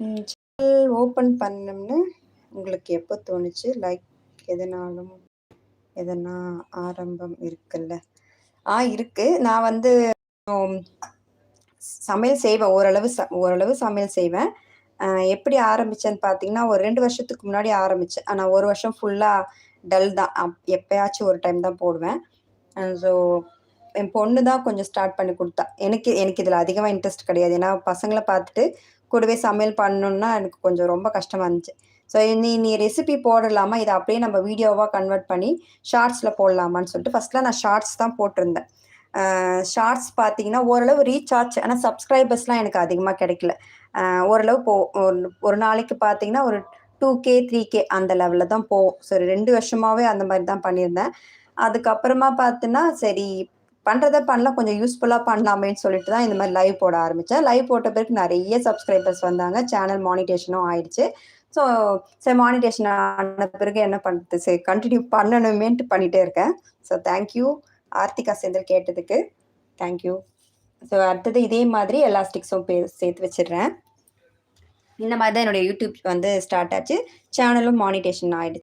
Channel open பண்ணணும்னு உங்களுக்கு எப்போ தோணுச்சு? லைக் எதனாலும் எதனா ஆரம்பம் இருக்குல்ல? இருக்கு. நான் வந்து ம் சமையல் செய்வேன். ஓரளவு சமையல் செய்வேன். எப்படி ஆரம்பிச்சேன்னு பார்த்தீங்கன்னா, ஒரு 2 வருஷத்துக்கு முன்னாடி ஆரம்பிச்சேன். ஆனா 1 வருஷம் ஃபுல்லா டல் தான். எப்பயாச்சும் ஒரு டைம் தான் போடுவேன். ஸோ என் பொண்ணு தான் கொஞ்சம் ஸ்டார்ட் பண்ணி குடுத்தா. எனக்கு எனக்கு இதில அதிகமா இன்ட்ரெஸ்ட் கிடையாது. ஏன்னா பசங்கள பார்த்துட்டு கூடவே சமையல் பண்ணணும்னா எனக்கு கொஞ்சம் ரொம்ப கஷ்டமா இருந்துச்சு. ஸோ நீ நீ ரெசிபி போடலாமா? இத அப்படியே நம்ம வீடியோவா கன்வெர்ட் பண்ணி ஷார்ட்ஸ்ல போடலாமான்னு சொல்லிட்டு ஃபர்ஸ்ட்லாம் நான் ஷார்ட்ஸ் தான் போட்டிருந்தேன். ஷார்ட்ஸ் பார்த்தீங்கன்னா, ஓரளவு ரீச் ஆச்சு. ஆனா சப்ஸ்கிரைபர்ஸ்லாம் எனக்கு அதிகமா கிடைக்கல. அ ஓரளவு ஒரு நாளைக்கு பார்த்தீங்கன்னா, ஒரு 2K, 3K அந்த லெவல்ல தான் போகும். சரி 2 வருஷமாவே அந்த மாரி தான் பண்ணியிருந்தேன். அதுக்கப்புறமா பார்த்தீன்னா, சரி பண்றத பண்ணலாம், கொஞ்சம் யூஸ்ஃபுல்லா பண்ணலாமேன்னு சொல்லிட்டு தான் இந்த மாரி லைவ் போட ஆரம்பிச்சேன். லைவ் போட்ட பிறகு நெறைய சப்ஸ்கிரைபர்ஸ் வந்தாங்க. சேனல் மானிட்டேஷனும் ஆயிடுச்சு. ஸோ சரி மானிட்டேஷன் ஆன பிறகு என்ன பண்றது? சரி கன்டின்யூ பண்ணணுமேன்ட்டு பண்ணிட்டே இருக்கேன். So thank you Aarthika Senthil கேட்டதுக்கு. Thank you. ஸோ அடுத்தது இதே மாதிரி எல்லா ஸ்டிக்ஸும் சேர்த்து வச்சுடுறேன். இந்த மாரி தான் என்னோட யூடியூப் வந்து ஸ்டார்ட் ஆச்சு. சேனலும் மானிட்டேஷன் ஆயிடுச்சு.